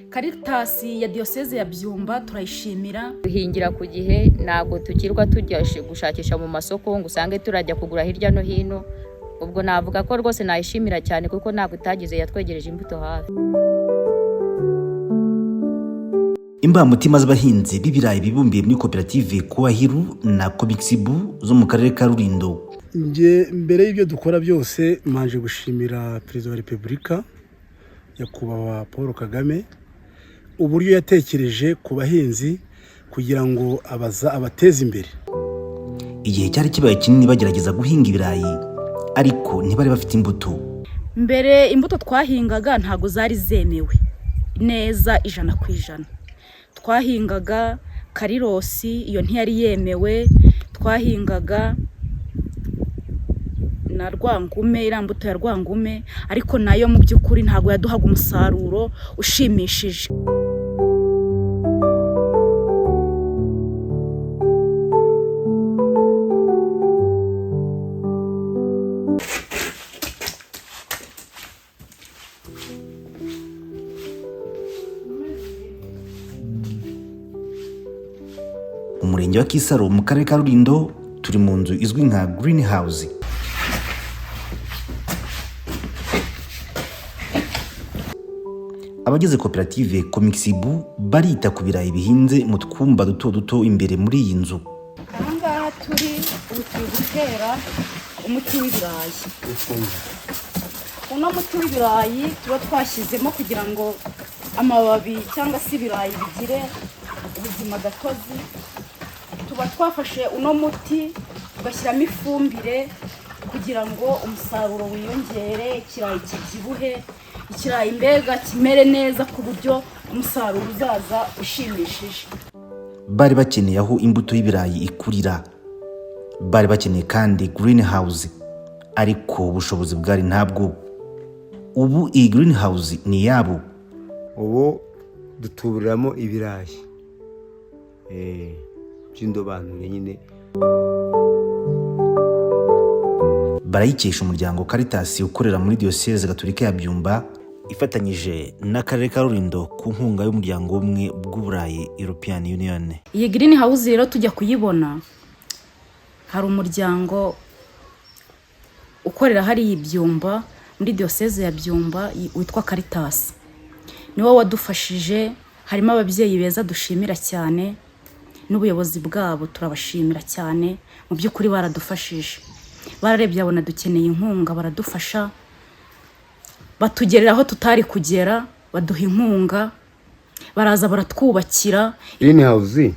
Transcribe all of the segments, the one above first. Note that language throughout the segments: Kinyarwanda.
Caritas ya Diocese ya Byumba turayishimira. Duhingira ku gihe, ntabwo tukirwa tujya gushakisha mu masoko ngo usange turajya kugura hirya no hino. Ubwo navuga ko rwose nayishimira cyane kuko ntabwo itagize yatwegereje imbuto hafi. Imbamutima z'abahinzi b'ibirayi bibumbiye muri koperative Kuahiru na Komixibu zo mu karere ka Rulindo. Mbere y'ibyo dukora byose manje gushimira Perezida wa Repubulika Nyakubahwa Paul Kagame uburyo yatekereje ku bahinzi kugira ngo abateze imbere. Igihe cyari kibaye kinini bagerageza guhinga ibirayi ariko ntibari bafite imbuto. Mbere imbuto twahingaga ntago zari zemewe neza 100%. Twahingaga Karirosi, iyo ntiyari yemewe. Twahingaga na Rwangume, irambuto ya Rwangume, ariko nayo mu by'ukuri ntago yaduhaga umusaruro ushimishije. Umurenge wa Kisaro mu karere ka Rulindo turi mu nzu izwi nka Greenhouse. Abagize koperative Komixibu barita ku birayi bihinze mu twumba duto duto imbere muri iyi nzu. Ahangaha turi gutera umuti w'ibirayi. Uno muti w'ibirayi tuba twashyizemo kugira ngo amababi cyangwa se ibirayi bigire ubuzima gatozi. Tuba twafashe uno muti tugashyiramo ifumbire kugira ngo umusaruro wiyongere, ikirayi kibyibuhe, ikirayi mbega kimere neza ku buryo umusaruro uzaza ushimishije. Bari bakeneye aho imbuto y'ibirayi ikurira. Bari bakeneye kandi greenhouse ariko ubushobozi bwari ntabwo. Ubu iyi greenhouse ni yabo. Ubu dutuburiramo ibirayi by'indobanure nyine. Barayikesha umuryango Caritas ukorera muri Diocese Gatolika ya Byumba ifatanyije n'akarere ka Rulindo ku nkunga y'umuryango umwe bw'Uburayi European Union. Iyi greenhouse rero tujya kuyibona, hari umuryango ukorera hari Byumba muri Diocese ya Byumba witwa Caritas. Niwo wadufashije, harimo ababyeyi beza dushimira cyane n'ubuyobozi bwabo turabashimira cyane. Mu by'ukuri baradufashije, bararebye abona dukeneye inkunga baradufasha, batugerera aho tutari kugera, baduha inkunga, baraza baratwubakira. Greenhouse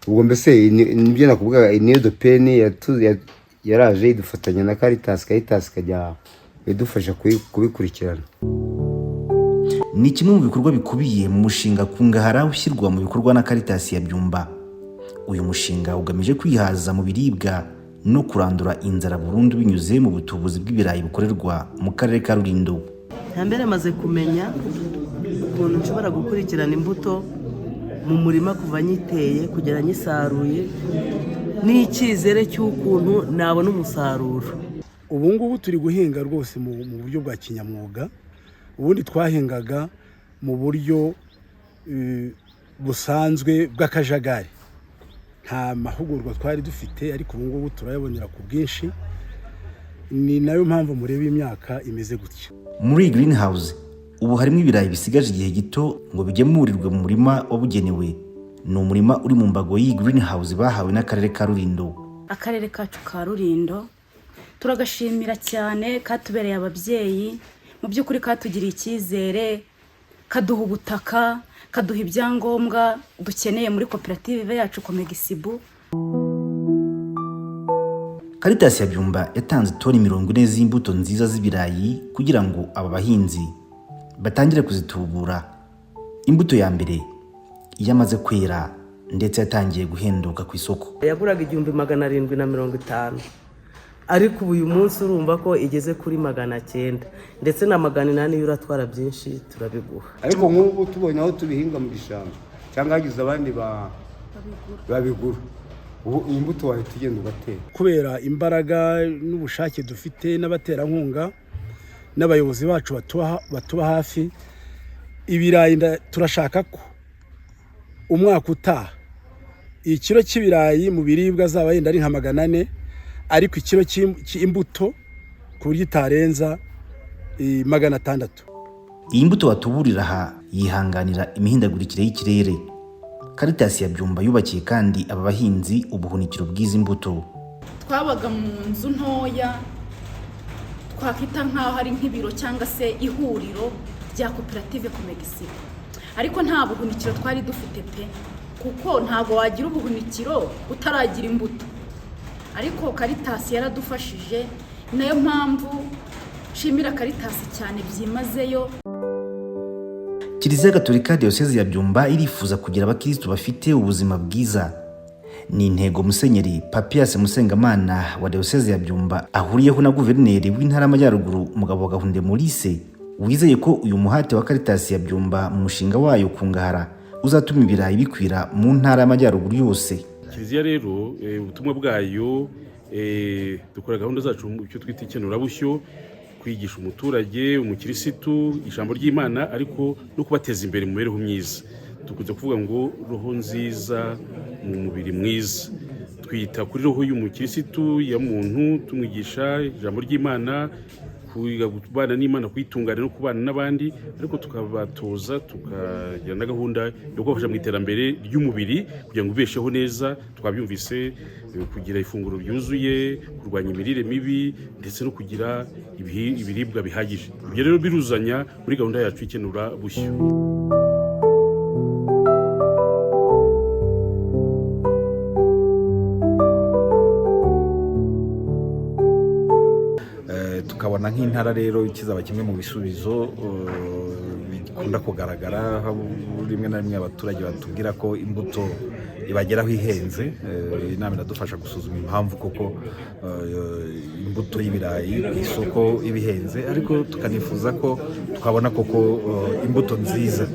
ubwo mbese nibyo nakubwaga, niyo dopeni yaraje idufatanya na Caritas kajya idufasha kubikurikirana. Ni kimwe mu bikorwa bikubiye mu mushinga Kungahara ushyirwa mu bikorwa na Caritas ya Byumba. Uyu mushinga ugamije kwihaza mu biribwa no kurandura inzara burundu binyuze mu butubuzi bw'ibirayi bukorerwa mu karere ka Rulindo. Mbere maze kumenya ukuntu nshobora gukurikirana imbuto mu murima kuva nyiteye kugera nyisaruye, n'icyizere cy'ukuntu nabona umusaruro. Ubu ngubu turi guhinga rwose mu buryo bwa kinyamwuga. Ubundi twahingaga mu buryo busanzwe bw'akajagari, nta mahugurwa twari dufite, ariko ubu ngubu turayabonera ku bwinshi. Ni nayo mpamvu mureba imyaka imeze gutya. Muri greenhouse ubu harimo ibirayi bisigaje igihe gito ngo bigemurirwe mu murima wabugenewe. Ni umurima uri mu mbago y'iyi greenhouse bahawe n'akarere ka Rulindo. Akarere kacu ka Rulindo turagashimira cyane, katubereye ababyeyi. Mu by'ukuri katugiriye icyizere, kaduha ubutaka, kaduha ibyangombwa dukeneye muri koperative yacu Komixibu. Caritas ya Byumba yatanze toni 40 z'imbuto nziza z'ibirayi kugira ngo aba bahinzi batangire kuzitubura. Imbuto ya mbere yamaze kwera ndetse yatangiye guhenduka ku isoko. yaguraga 750, ariko ubu uyu munsi urumva ko igeze kuri 900 ndetse na 800 iyo uratwara byinshi turabiguha. ariko nk'ubu tubonye aho tubihinga mu gishanga cyangwa hagize abandi babigura, ubu iyi mbuto wahita ugenda ugatera. kubera imbaraga n'ubushake dufite n'abaterankunga n'abayobozi bacu batuba hafi, ibirayi turashaka ko umwaka utaha ikiro cy'ibirayi mu biribwa zaba yenda ari nka 400, ariko ikiro cy'imbuto ku buryo itarenza 600. Iyi mbuto batuburira aha yihanganira imihindagurikire y'ikirere. Caritas ya Byumba yubakiye kandi aba bahinzi ubuhunikiro bw'izi mbuto. Twabaga mu nzu ntoya twakita nk'aho ari nk'ibiro cyangwa se ihuriro rya koperative Comegisibo, ariko nta buhunikiro twari dufite pe, kuko ntabwo wagira ubuhunikiro utaragira imbuto, ariko Caritas yaradufashije. Nayo mpamvu nshimira Caritas cyane byimazeyo. Kiliziya Gatolika Diyoseze ya Byumba irifuza kugira abakristo bafite ubuzima bwiza. Ni intego Musenyeri Papias Musengamana wa Diyoseze ya Byumba ahuriyeho na Guverineri w'Intara y'Amajyaruguru Mugabo Gahunde Maurice, wizeye ko uyu muhate wa Caritas ya Byumba mu mushinga wayo Kungahara uzatuma ibirayi bikwira mu Ntara y'Amajyaruguru yose. Kiliziya rero ubutumwa bwayo dukora gahunda zacu icyo twita ikenurabushyo, kwigisha umuturage, umukirisitu ijambo ry'Imana, ariko no kubateza imbere mu mibereho myiza. Tukunze kuvuga ngo roho nziza mu mubiri mwiza. Twita kuri roho y'umukirisitu ya muntu, tumwigisha ijambo ry'Imana, kubana n'Imana, kwitungana no kubana n'abandi, ariko tukabatoza tukagira na gahunda yo kubafasha mu iterambere ry'umubiri kugira ngo ubesheho neza. Twabyumvise kugira ifunguro byuzuye, kurwanya imirire mibi, ndetse no kugira ibiribwa bihagije. Ibyo rero biruzanya muri gahunda yacu ikenura bushyo. tukabona nk'intara rero kizaba kimwe mu bisubizo bikunda kugaragara rimwe na rimwe abaturage batubwira ko imbuto ibageraho ihenze. Inama iradufasha gusuzuma impamvu koko imbuto y'ibirayi ku isoko ibihenze, ariko tukanifuza ko tukabona koko imbuto nziza.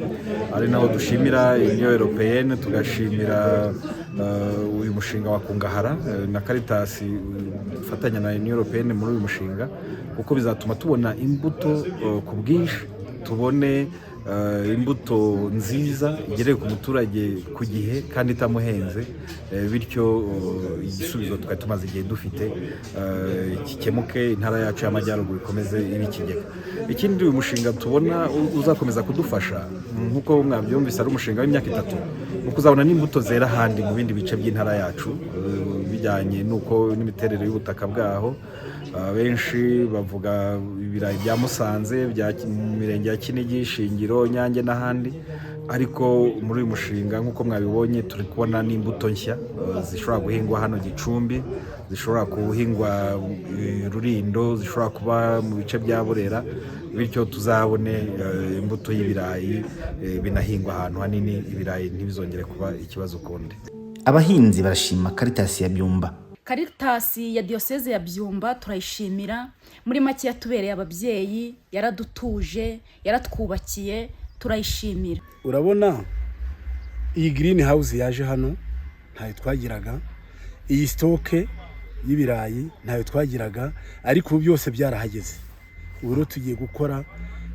Ari naho dushimira Union Européenne, tugashimira uyu mushinga wa Kungahara na Caritas ufatanya na Union Européenne muri uyu mushinga, kuko bizatuma tubona imbuto ku bwinshi, tubone imbuto nziza igereye ku muturage ku gihe kandi itamuhenze, bityo igisubizo twari tumaze igihe dufite kikemuke, intara yacu y'Amajyaruguru ikomeze ibe ikigega. Ikindi uyu mushinga tubona uzakomeza kudufasha, nk'uko mwabyumvise ari umushinga w'imyaka 3, nuko uzabona n'imbuto zera ahandi mu bindi bice by'intara yacu bijyanye n'uko n'imiterere y'ubutaka bwaho. Benshi bavuga ibirayi bya Musanze, bya mirenge ya Kinigi, Shingiro, Nyange n'ahandi, ariko muri uyu mushinga nk'uko mwabibonye turi kubona n'imbuto nshya zishobora guhingwa hano Gicumbi, zishobora guhingwa Rurindo, zishobora kuba mu bice bya Burera, bityo tuzabone imbuto y'ibirayi binahingwa ahantu hanini, ibirayi ntibizongere kuba ikibazo ukundi. Abahinzi barashima Caritas ya Byumba. Caritas ya Diyoseze ya Byumba turayishimira, muri make yatubereye ababyeyi, yaradutuje, yaratwubakiye, turayishimira. Urabona iyi green house yaje hano ntayo twagiraga, iyi stoke y'ibirayi ntayo twagiraga, ariko ubu byose byarahageze. Ubu tugiye gukora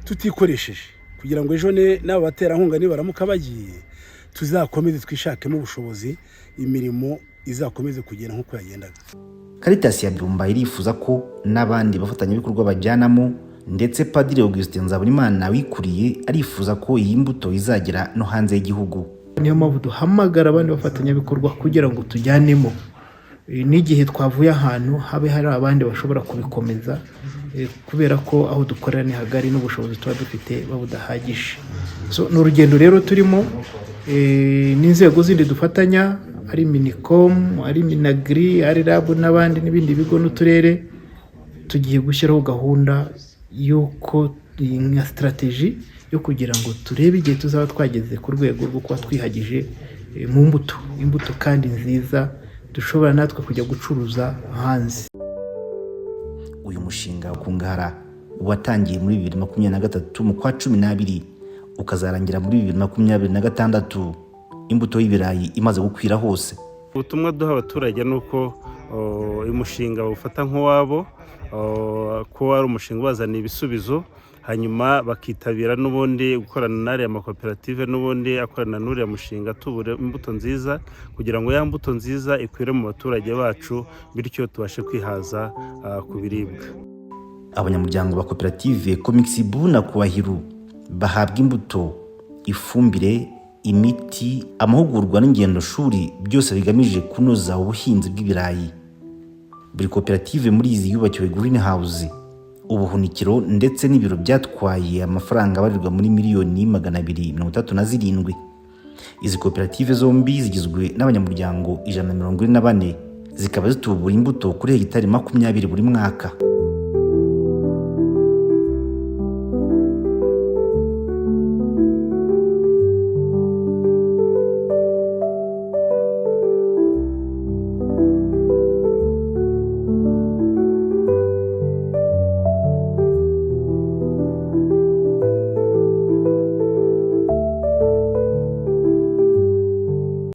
tutikoresheje kugira ngo ejo n'aba baterankunga nibaramuka bagiye tuzakomeze twishakemo ubushobozi, imirimo izakomeze kugenda nk'uko yagendaga. Caritas ya Byumba irifuza ko n'abandi bafatanyabikorwa bajyanamo, ndetse Padiri Augustin Nzaburimana wikuriye arifuza ko iyi mbuto izagera no hanze y'igihugu. Niyo mpamvu duhamagara abandi bafatanyabikorwa kugira ngo tujyanemo, n'igihe twavuye ahantu habe hari abandi bashobora kubikomeza, kubera ko aho dukorera ni hagari n'ubushobozi tuba dufite babudahagije. Ni urugendo rero turimo n'inzego zindi dufatanya, ari Minicom, ari Minagri, ari RAB n'abandi n'ibindi bigo n'uturere. Tugiye gushyiraho gahunda y'uko nka strategy yo kugira ngo turebe igihe tuzaba twageze ku rwego rwo kuba twihagije mu imbuto kandi nziza dushobora natwe kujya gucuruza hanze. Uyu mushinga wa Kungahara watangiye muri 2023 mu kwa 12 ukazarangira muri 2026 imbuto y'ibirayi imaze gukwira hose. Ubutumwa duha abaturage nuko uyu mushinga bawufata nk'uwabo, ko ari umushinga ubazaniye ibisubizo, hanyuma bakitabira n'ubundi gukorana n'ariya makoperative n'ubundi akorana n'uriya mushinga tubure imbuto nziza, kugira ngo ya mbuto nziza ikwire mu baturage bacu, bityo tubashe kwihaza ku biribwa. Abanyamuryango ba koperative Comixibu na Kubahiru bahabwa imbuto, ifumbire, imiti, amahugurwa n'ingendo shuri, byose bigamije kunoza ubuhinzi bw'ibirayi. Buri koperative muri izi yubakiwe greenhouse, ubuhunikiro ndetse n'ibiro byatwaye amafaranga abarirwa muri miliyoni 237. Izi koperative zombi zigizwe n'abanyamuryango 144, zikaba zitubura imbuto kuri hegitari 20 buri mwaka.